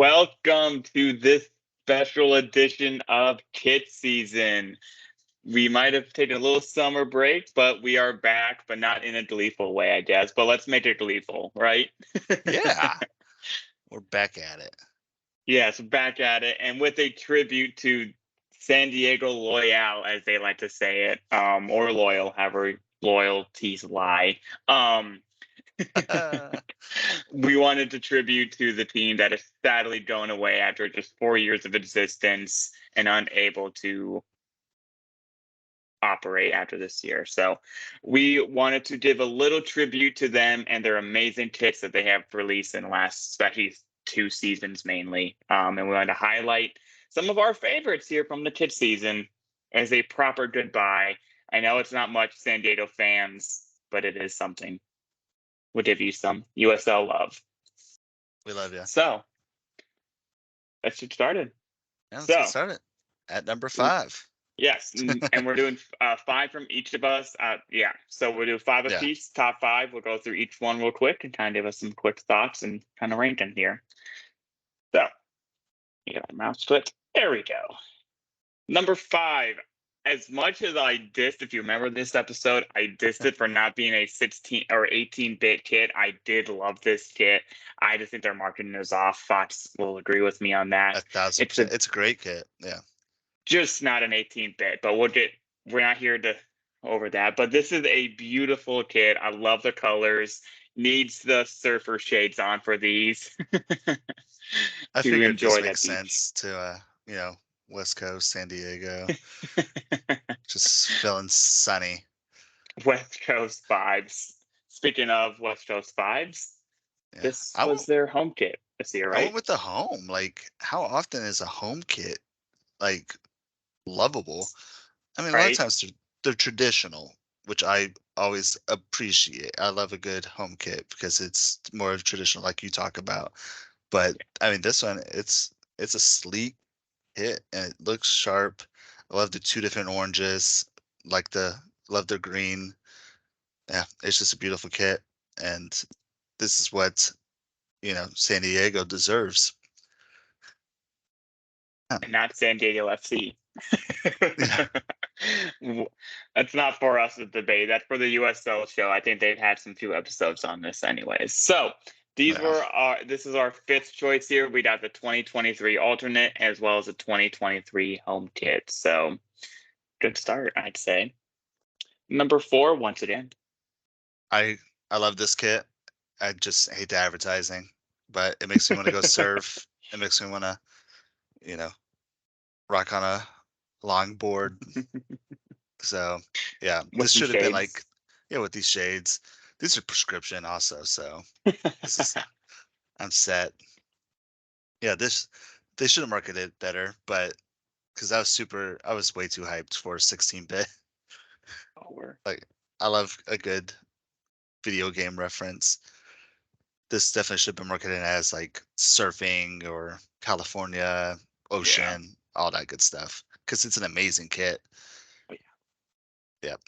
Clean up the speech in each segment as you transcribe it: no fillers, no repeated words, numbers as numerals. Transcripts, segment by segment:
Welcome to this special edition of KIT season. We might have taken a little summer break, but we are back, but not in a gleeful way, I guess. But let's make it gleeful, right? Yeah, we're back at it. Yes, back at it, and with a tribute to San Diego Loyal, as they like to say it, or loyal, however loyalties lie. We wanted to tribute to the team that is sadly going away after just 4 years of existence and unable to operate after this year. So we wanted to give a little tribute to them and their amazing kits that they have released in the last, especially 2 seasons mainly. And we wanted to highlight some of our favorites here from the kit season as a proper goodbye. I know it's not much San Diego fans, but it is something. We'll give you some USL love. We love you. So let's get started. Yeah, let's get started at number 5. Yes, and we're doing 5 from each of us. Yeah, so we'll do 5 apiece, top 5. We'll go through each one real quick and kind of give us some quick thoughts and kind of rank them here. So, you got a mouse click. There we go. Number 5. As much as I dissed, if you remember this episode, I dissed it for not being a 16 or 18-bit kit. I did love this kit. I just think their marketing is off. Fox will agree with me on that. 1,000%. It's a great kit. Yeah. Just not an 18-bit, but we're not here to over that. But this is a beautiful kit. I love the colors. Needs the surfer shades on for these. I figured this makes sense to West Coast, San Diego. Just feeling sunny. West Coast vibes. Speaking of West Coast vibes, this was their home kit this year, right? I went with the home. Like, how often is a home kit like lovable? I mean, a lot of times they're traditional, which I always appreciate. I love a good home kit because it's more traditional, like you talk about. But I mean, this one, it's a sleek hit and it looks sharp. I love the 2 different oranges. Love their green. Yeah, it's just a beautiful kit, and this is what San Diego deserves. And not San Diego FC. That's not for us to debate. That's for the USL show. I think they've had some few episodes on this anyways. So this is our 5th choice here. We got the 2023 alternate as well as the 2023 home kit. So good start, I'd say. Number 4, once again. I love this kit. I just hate the advertising, but it makes me want to go surf. It makes me want to, rock on a longboard. So yeah, this should have been like, with these shades. These are prescription also, so I'm set. Yeah, they should have marketed it better, but because I was way too hyped for 16-bit. Like, I love a good video game reference. This definitely should have been marketed as like surfing or California, ocean, all that good stuff. Because it's an amazing kit. Oh, yeah. Yep.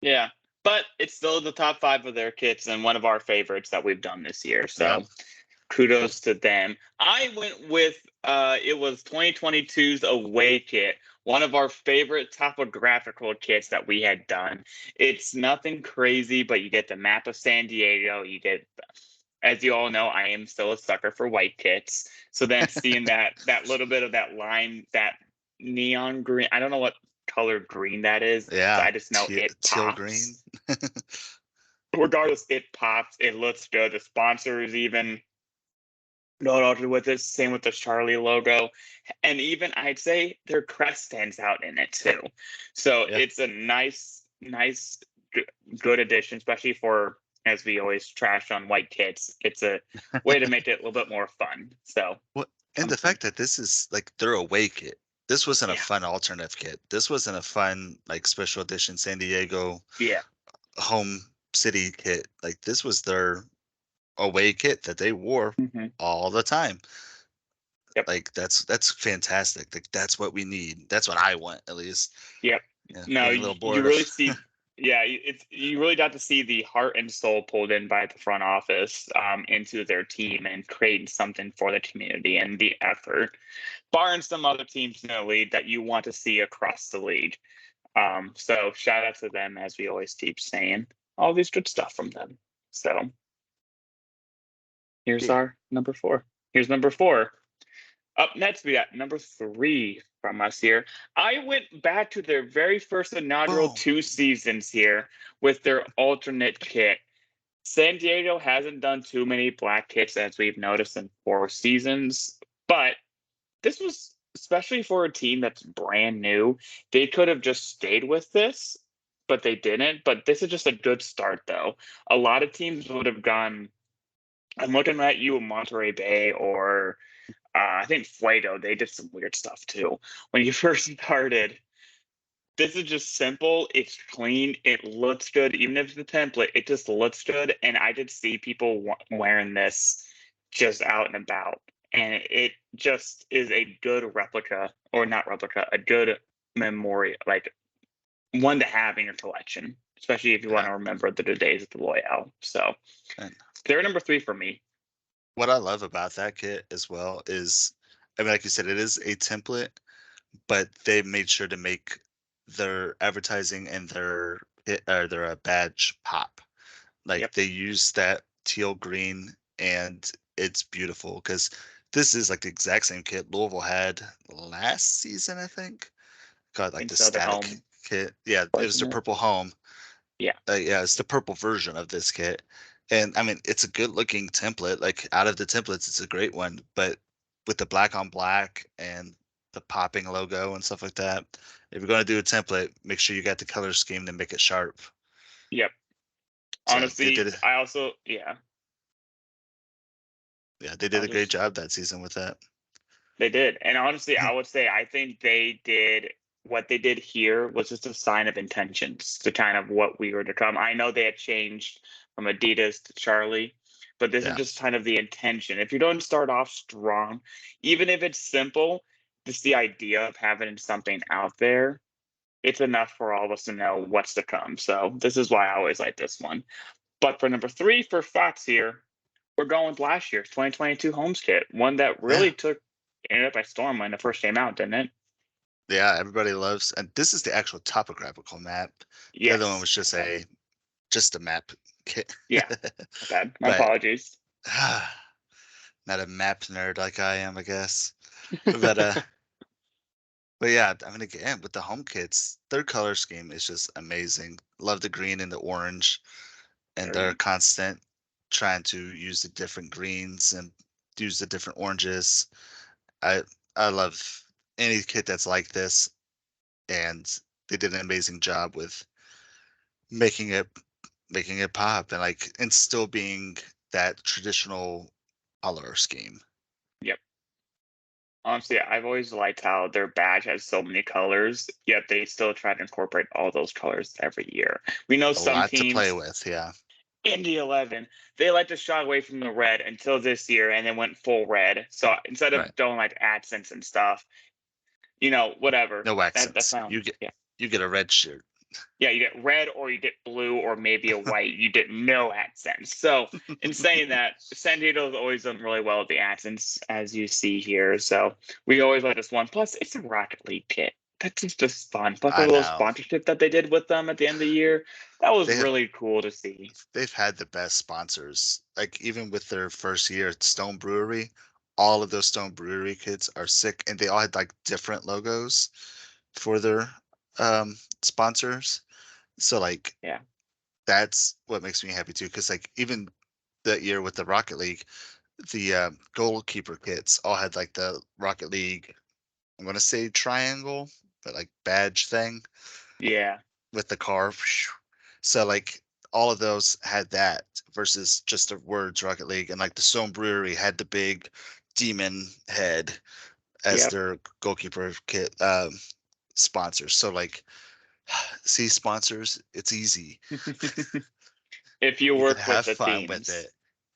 Yeah, but it's still the top 5 of their kits and one of our favorites that we've done this year. So kudos to them. I went with it was 2022's away kit, one of our favorite topographical kits that we had done. It's nothing crazy, but you get the map of San Diego. You get, as you all know, I am still a sucker for white kits. So then seeing that little bit of that lime, that neon green, I don't know what color green that is. Yeah, I just know it pops. Teal green. Regardless, it pops. It looks good. The sponsors even noted with it. Same with the Charlie logo, and even I'd say their crest stands out in it too. So it's a nice, good addition, especially for, as we always trash on white kits. It's a way to make it a little bit more fun. So, and the fact that this is like their away kit. This wasn't a fun alternative kit. This wasn't a fun like special edition San Diego home city kit. Like, this was their away kit that they wore all the time. Like, that's fantastic. Like, that's what we need. That's what I want, at least. Yep. No, you really see Yeah, you really got to see the heart and soul pulled in by the front office into their team and creating something for the community and the effort, barring some other teams in the league that you want to see across the league. So shout out to them, as we always keep saying, all these good stuff from them. So here's our number 4. Here's number 4. Up next, we got number 3 from us here. I went back to their very first inaugural 2 seasons here with their alternate kit. San Diego hasn't done too many black kits, as we've noticed, in 4 seasons, but this was, especially for a team that's brand new, they could have just stayed with this, but they didn't. But this is just a good start, though. A lot of teams would have gone, I'm looking at you, Monterey Bay, or I think Fuego. They did some weird stuff too. When you first started, this is just simple. It's clean. It looks good. Even if it's the template, it just looks good. And I did see people wearing this just out and about. And it just is a good replica, or not replica, a good memory, like one to have in your collection, especially if you want to remember the good days at the Loyale. So they're number 3 for me. What I love about that kit as well is, I mean, like you said, it is a template, but they made sure to make their advertising and their badge pop. Like they use that teal green, and it's beautiful because this is like the exact same kit Louisville had last season, I think. Got like the static kit. Yeah, it was the purple home. Yeah. Yeah, it's the purple version of this kit. And I mean, it's a good looking template. Like out of the templates, it's a great one. But with the black on black and the popping logo and stuff like that, if you're going to do a template, make sure you got the color scheme to make it sharp. Yep. So honestly, I also, yeah, they did a great job that season with that. They did. And honestly, I would say I think they did what they did here was just a sign of intentions to kind of what we were to come. I know they had changed from Adidas to Charlie, but this is just kind of the intention. If you don't start off strong, even if it's simple, just the idea of having something out there, it's enough for all of us to know what's to come. So this is why I always like this one. But for number 3 for Fox here, we're going with last year's 2022 Homes kit, one that really ended up by storm when it first came out, didn't it? Yeah, everybody loves, and this is the actual topographical map. The other one was just a map kit. Yeah, bad. My apologies. Not a map nerd like I am, I guess. But yeah, I mean, again, with the home kits, their color scheme is just amazing. Love the green and the orange, and they're constant trying to use the different greens and use the different oranges. I love any kit that's like this, and they did an amazing job with making it pop and still being that traditional color scheme. Yep. Honestly, I've always liked how their badge has so many colors, yet they still try to incorporate all those colors every year. We know some lot teams to play with, yeah. Indy 11, they like to shy away from the red until this year and then went full red. So instead of doing like accents and stuff, whatever. No accents. That's not, you get a red shirt. Yeah, you get red or you get blue or maybe a white. You get no accents. So in saying that, San Diego's always done really well with the accents, as you see here. So we always like this one. Plus, it's a Rocket League kit. That's just fun. Plus, a little sponsorship that they did with them at the end of the year. That was really cool to see. They've had the best sponsors. Like even with their first year at Stone Brewery, all of those Stone Brewery kits are sick, and they all had like different logos for their sponsors. So like, that's what makes me happy too. Because like even that year with the Rocket League, the goalkeeper kits all had like the Rocket League, I'm gonna say triangle, but like badge thing. Yeah. With the car. So like all of those had that versus just the words Rocket League, and like the Stone Brewery had the big demon head as their goalkeeper kit sponsors. So like, see, sponsors, it's easy. If you work can with have the fun teams. with it.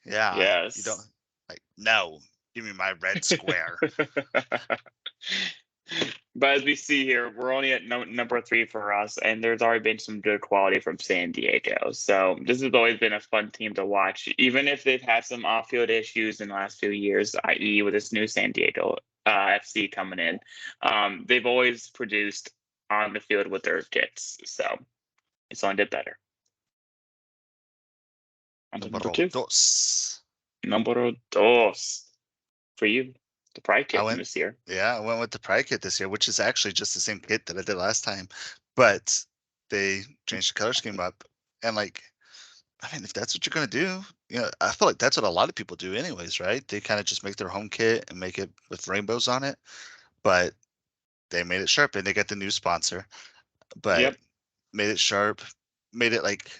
Yeah. Yes. You don't like, no, give me my red square. But as we see here, we're only at number 3 for us, and there's already been some good quality from San Diego. So this has always been a fun team to watch, even if they've had some off-field issues in the last few years, i.e. with this new San Diego FC coming in. They've always produced on the field with their kits, so it's only did better. On to number 2. Number dos. For you, the Pride kit from this year. Yeah, I went with the Pride kit this year, which is actually just the same kit that I did last time, but they changed the color scheme up. And like, I mean, if that's what you're gonna do, I feel like that's what a lot of people do anyways, right? They kind of just make their home kit and make it with rainbows on it. But they made it sharp, and they got the new sponsor. But made it sharp, made it like,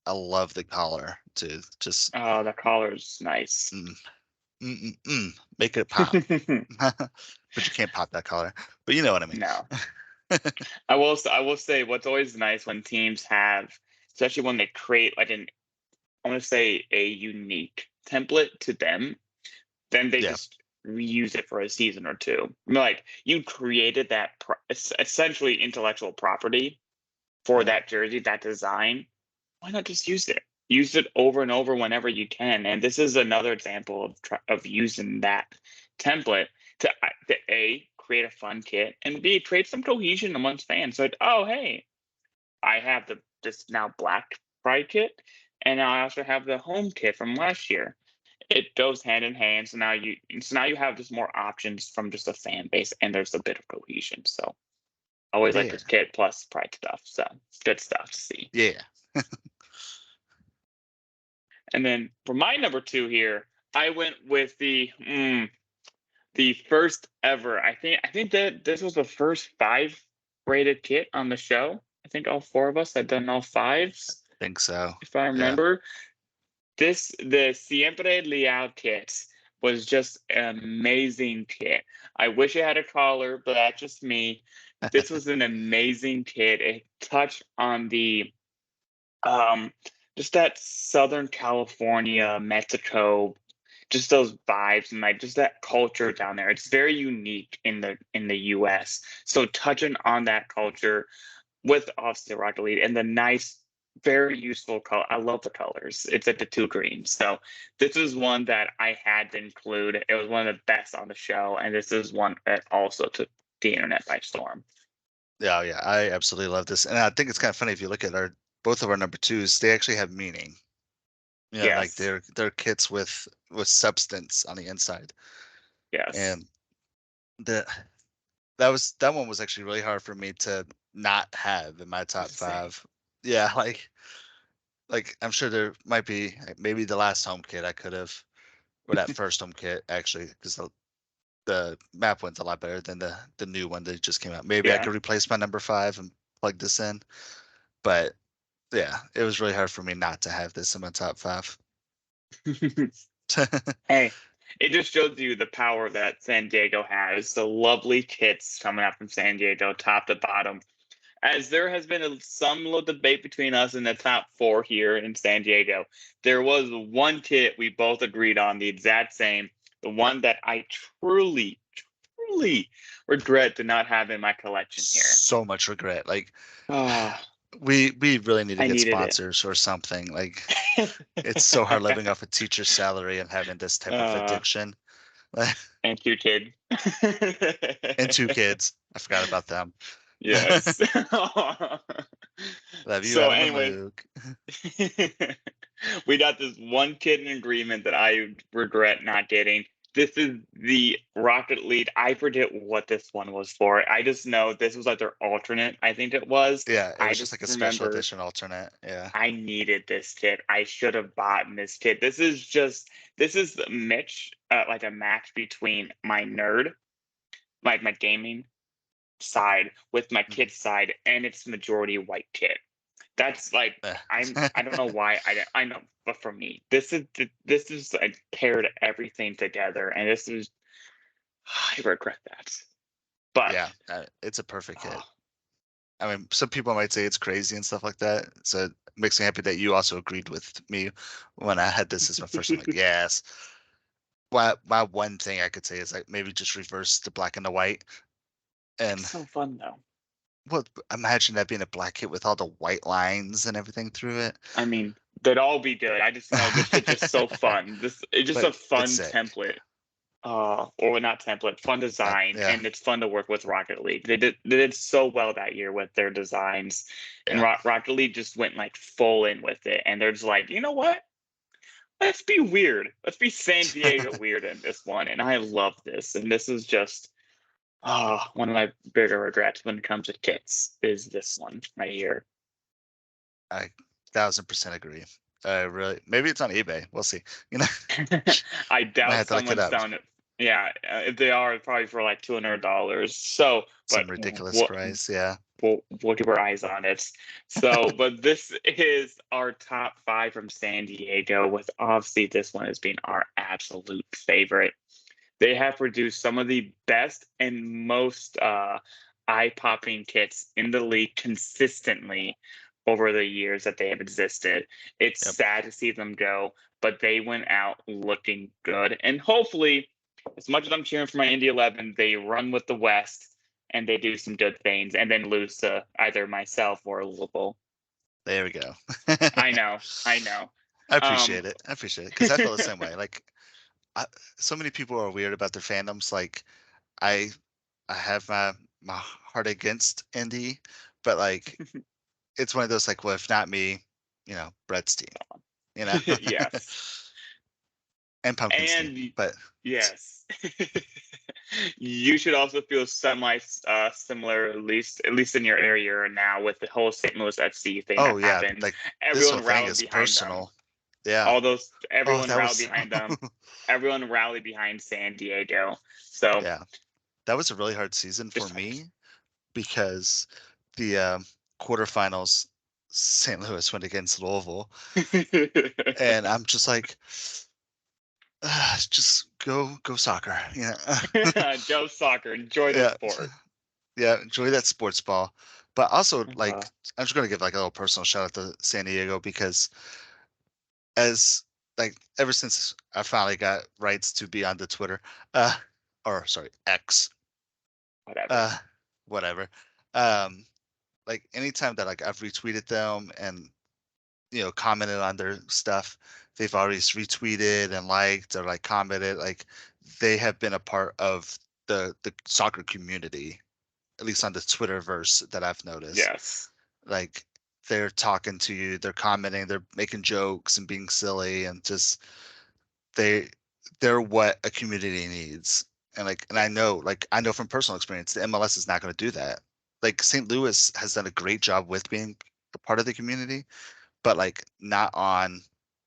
I love the collar too. Just the collar's nice. Make it pop. But you can't pop that collar. But you know what I mean. No. I will say what's always nice when teams have, especially when they create like I want to say a unique template to them, then they just reuse it for a season or two. I mean, like, you created that essentially intellectual property for that jersey, that design. Why not just use it? Use it over and over whenever you can. And this is another example of using that template to A, create a fun kit, and B, create some cohesion amongst fans. So, oh, hey, I have this now black Pride kit, and I also have the home kit from last year. It goes hand in hand. So now you have just more options from just a fan base, and there's a bit of cohesion. So always like this kit plus Pride stuff. So good stuff to see. Yeah. And then for my number 2 here, I went with the first ever. I think that this was the first 5 rated kit on the show. I think all 4 of us had done all 5s. I think so, if I remember. The Siempre Leal kit was just an amazing kit. I wish it had a collar, but that's just me. This was an amazing kit. It touched on the just that Southern California, Mexico, just those vibes and like just that culture down there. It's very unique in the US. So touching on that culture with obviously Rocket League and the nice, very useful color. I love the colors. It's like the 2 greens. So this is one that I had to include. It was one of the best on the show, and this is one that also took the internet by storm. Yeah, I absolutely love this, and I think it's kind of funny if you look at both of our number 2s. They actually have meaning. Like they're kits with substance on the inside. Yes. And that one was actually really hard for me to not have in my top 5. Yeah, like I'm sure there might be maybe the last home kit I could have, or that first home kit actually, because the map one's a lot better than the new one that just came out. Maybe I could replace my number 5 and plug this in, but yeah, it was really hard for me not to have this in my top 5. Hey, it just shows you the power that San Diego has. The lovely kits coming out from San Diego, top to bottom. As there has been some little debate between us and the top 4 here in San Diego, there was one kit we both agreed on, the exact same, the one that I truly regret to not have in my collection here. So much regret. Like, we really need to get sponsors or something. Like, it's so hard living off a teacher's salary and having this type of addiction. And 2 kids. And 2 kids. I forgot about them. Yes. Love you, so Adam anyway, and Luke. We got this one kid in agreement that I regret not getting. This is the Rocket League. I forget what this one was for. I just know this was like their alternate. I think it was. Yeah, it was just like a special edition alternate. Yeah. I needed this kit. I should have bought this kit. This is Mitch, like a match between my nerd, like my gaming side with my kit side, and it's majority white kit. That's like I don't know why I know, but for me, this is I paired everything together, and this is I regret that. But yeah, it's a perfect kit. I mean, some people might say it's crazy and stuff like that. So it makes me happy that you also agreed with me when I had this as my first. I'm like, yes. My one thing I could say is like maybe just reverse the black and the white, And It's so fun though. well, imagine that being a black kit with all the white lines and everything through it. I mean, they'd all be good. I just know this is just so fun. It's just But a it's fun sick. template. Or not template, fun design, Yeah, and it's fun to work with Rocket League. They did so well that year with their designs, and yeah. Rocket League just went like full in with it, and they're just like, you know what? Let's be weird. Let's be San Diego weird in this one, and I love this. And this is just one of my bigger regrets when it comes to kits is this one right here. I 1000% agree. I really, maybe it's on eBay. We'll see. You know, I might doubt have to look it someone's up. selling it. Yeah, if they are, it's probably for like $200. So, but Some ridiculous what price. Yeah. we'll keep our eyes on it. So, but this is our top 5 from San Diego, with obviously this one as being our absolute favorite. They have produced some of the best and most eye-popping kits in the league consistently over the years that they have existed. It's Yep. sad to see them go, but they went out looking good. And hopefully, as much as I'm cheering for my Indy 11, they run with the West and they do some good things and then lose to either myself or Louisville. There we go. I know, I know. I Um, appreciate it. I appreciate it because I feel the same way. Like, so many people are weird about their fandoms. Like, I, I have my heart against Indy, but like, it's one of those like, well, if not me, Brett's team. You know, yes. and Pumpkin's team. And But yes, you should also feel semi similar, at least in your area now, with the whole St. Louis FC thing that oh yeah, happened. like this whole Everyone thing rallied is behind them. personal. Yeah. Oh, Everyone that rallied was behind them. Everyone rallied behind San Diego. So yeah, that was a really hard season it for sucks. me because the quarterfinals, St. Louis went against Louisville, and I'm just like, just go soccer, Go soccer. Enjoy the yeah, sport. yeah, enjoy that sports ball. But also, like, Uh, I'm just gonna give like a little personal shout out to San Diego because as like ever since I finally got rights to be on the Twitter, uh, or sorry, X, whatever. uh, whatever. Um, like anytime that like I've retweeted them and commented on their stuff, they've always retweeted and liked or like commented. Like they have been a part of the soccer community, at least on the Twitterverse that I've noticed. Yes. Like they're talking to you, they're commenting, they're making jokes and being silly and just they they're what a community needs. And Yes. I know from personal experience, the MLS is not going to do that. Like St. Louis has done a great job with being a part of the community, but like not on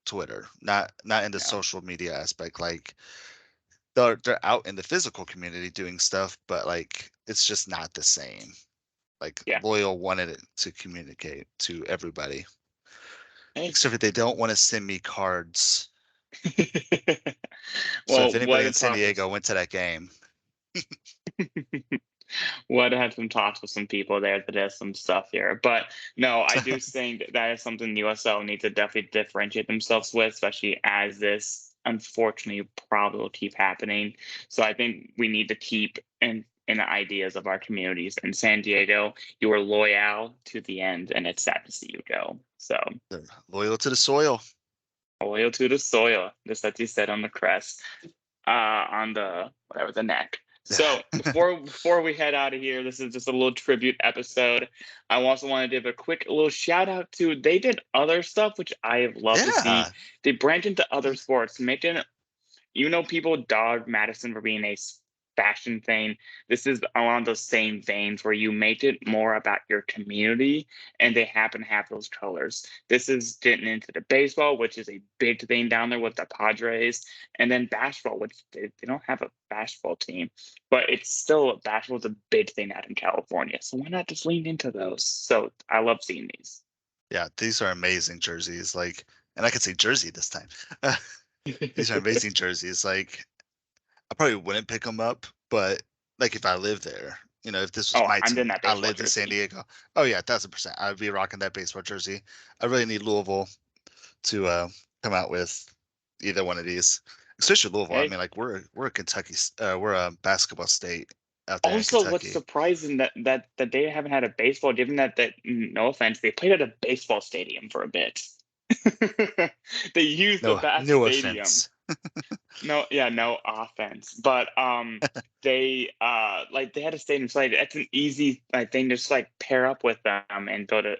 Twitter, not in the No. social media aspect. Like they're out in the physical community doing stuff, but like it's just not the same. Like Yeah. Loyal wanted it to communicate to everybody, Hey. except for they don't want to send me cards. So if Well, anybody what in a San talk with Diego went to that game, Would have some talks with some people there that has some stuff here. But no, I do think that is something the USL needs to definitely differentiate themselves with, especially as this unfortunately probably will keep happening. So I think we need to keep in the ideas of our communities. In San Diego, you were loyal to the end, and it's sad to see you go. So they're loyal to the soil. loyal to the soil, just as you said on the crest, on the whatever the neck. So before we head out of here, this is just a little tribute episode. I also want to give a quick little shout out to they did other stuff which I have loved to see. Yeah. They branched into other sports, making people dog Madison for being a fashion thing. This is along those same veins where you make it more about your community and they happen to have those colors. This is getting into the baseball, which is a big thing down there with the Padres, and then basketball, which they don't have a basketball team, but it's still basketball's a big thing out in California. So why not just lean into those? So I love seeing these. Yeah, these are amazing jerseys. Like, and I could say jersey this time. These are amazing jerseys. Like, I probably wouldn't pick them up, but like if I lived there, if this was Oh, my I'm in team, that I baseball lived in San jersey. Diego. Oh yeah, 1000%. I'd be rocking that baseball jersey. I really need Louisville to come out with either one of these, especially Louisville. I Hey, mean, like we're a Kentucky, we're a basketball state. out there in Also, what's Kentucky. surprising that they haven't had a baseball, given that no offense, they played at a baseball stadium for a bit. They used the bat No stadium. offense. No, yeah, no offense, but like they had a stadium, so like that's an easy thing to just like pair up with them and go to.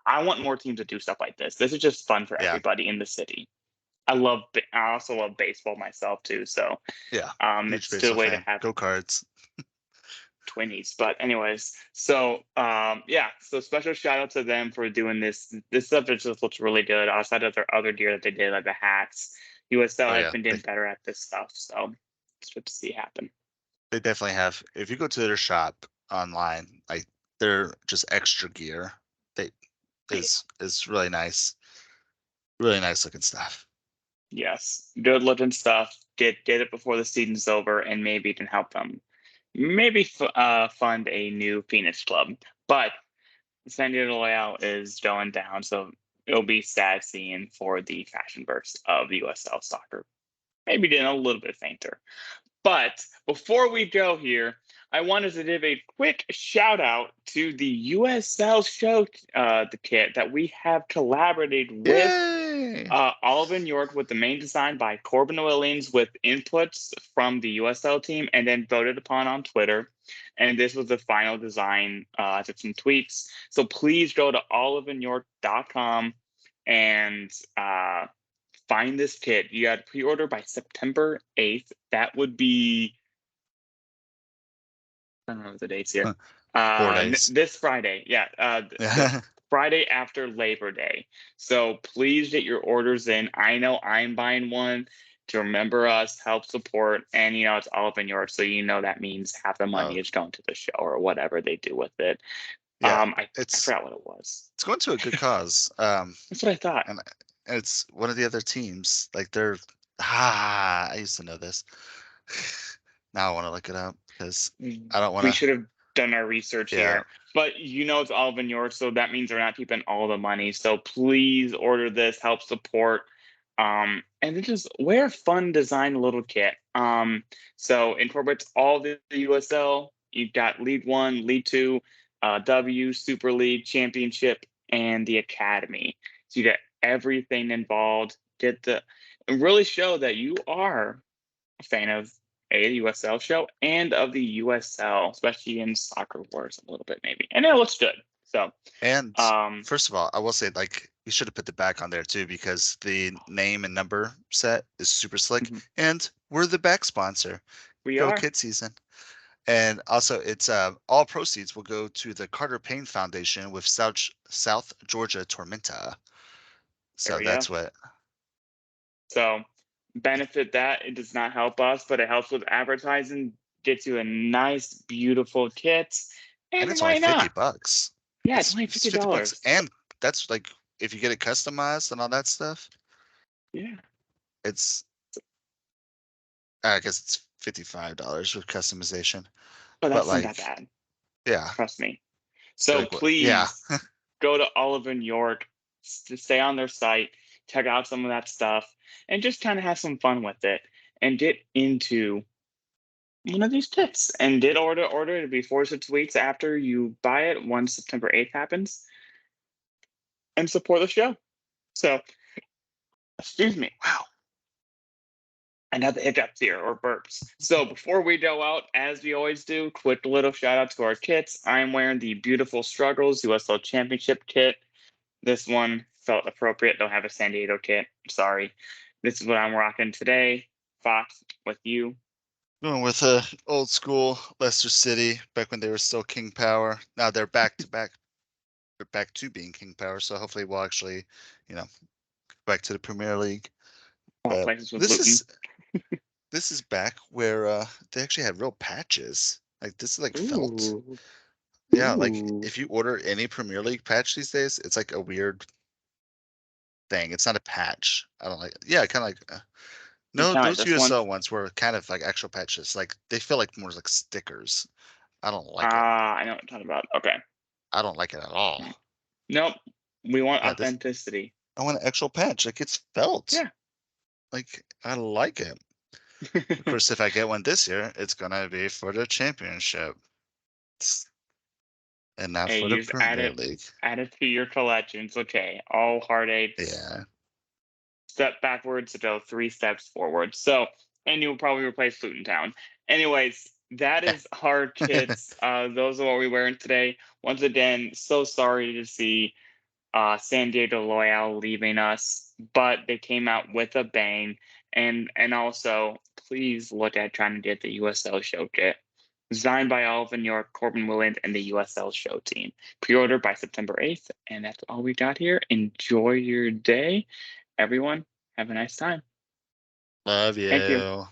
I want more teams to do stuff like this. This is just fun for Yeah, everybody in the city. I also love baseball myself too, so yeah. Huge it's a good baseball way to fan. have Go Cards. twinnies. But anyways, so yeah, so special shout out to them for doing this. This stuff just looks really good. Outside of their other gear that they did, like the hats, USL Oh has yeah, been getting better at this stuff. So it's good to see happen. they definitely have. If you go to their shop online, like they're just extra gear. They is really nice. Really nice looking stuff. Yes, good looking stuff. Get it before the season's over, and maybe it can help them. Maybe fund a new Phoenix club, but the San Diego layout is going down, so it'll be sad seeing for the fashion burst of USL soccer. Maybe getting a little bit fainter. But before we go here, I wanted to give a quick shout out to the USL show, the kit that we have collaborated with Yay! Oliver York, with the main design by Corbin Williams with inputs from the USL team and then voted upon on Twitter. And this was the final design to some tweets. So please go to oliveandyork.com and find this kit. You got to pre-order by September 8th. That would be, I don't know the dates here. 4 days. This Friday. Yeah. The Friday after Labor Day. So please get your orders in. I know I'm buying one to remember us, help support, and it's Olive and York, so that means half the money is going to the show or whatever they do with it. Yeah, I forgot what it was. It's going to a good cause. That's what I thought. And it's one of the other teams. Like I used to know this. Now I want to look it up because I don't want We to. should have done our research Yeah. here. But it's Olive and York, so that means they're not keeping all the money. So please order this, help support. And then just wear a fun design little kit. So incorporates all the USL. You've got League One, League Two, W, Super League, Championship, and the Academy. So you get everything involved. And really show that you are a fan of the USL show and of the USL, especially in soccer wars a little bit maybe. And it looks good. So And first of all, I will say like we should have put the back on there too because the name and number set is super slick, and we're the back sponsor. We Go are. KIT SZN. And also, it's all proceeds will go to the Carter Payne Foundation with South Georgia Tormenta. So that's what. So benefit that. It does not help us, but it helps with advertising. Gets you a nice, beautiful kit. And it's why only $50. not? Yeah, it's only $50. And that's like if you get it customized and all that stuff. Yeah. It's I guess it's $55 with customization. But that's like, not that bad. Yeah. Trust me. So like please go to Olive and York, to stay on their site, check out some of that stuff, and just kind of have some fun with it and get into one of these kits. And did order it before 6 weeks after you buy it once September 8th happens. And support the show. So, excuse me. Wow. Another hiccups here or burps. So before we go out, as we always do, quick little shout out to our kits. I'm wearing the Beautiful Struggles USL Championship kit. This one felt appropriate. Don't have a San Diego kit. Sorry. This is what I'm rocking today. Fox, with you. Going with a old school Leicester City back when they were still King Power. Now they're back to back. They're back to being King Power. So hopefully we'll actually, back to the Premier League. This is back where they actually had real patches. Like this is like felt. Yeah, like if you order any Premier League patch these days, it's like a weird thing. It's not a patch. I don't like. Yeah, kind of like. No, those USL ones were kind of like actual patches. Like they feel like more like stickers. I don't like it. I know what you're talking about. Okay. I don't like it at all. Nope. We want authenticity. I want an actual patch. Like it's felt. Yeah. Like I like it. Of course, if I get one this year, it's gonna be for the championship, and not Hey, for you the just add Premier it, League. add it to your collections. Okay, all heartaches. Yeah. Step backwards to go 3 steps forward. So, and you'll probably replace Luton Town. Anyways, that is our kits. Those are what we're wearing today. Once again, so sorry to see San Diego Loyal leaving us, but they came out with a bang. And also, please look at trying to get the USL show kit. Designed by Alvin York, Corbin Willand, and the USL show team. Pre-order by September 8th. And that's all we got here. Enjoy your day. Everyone, have a nice time. Love Thank you. you.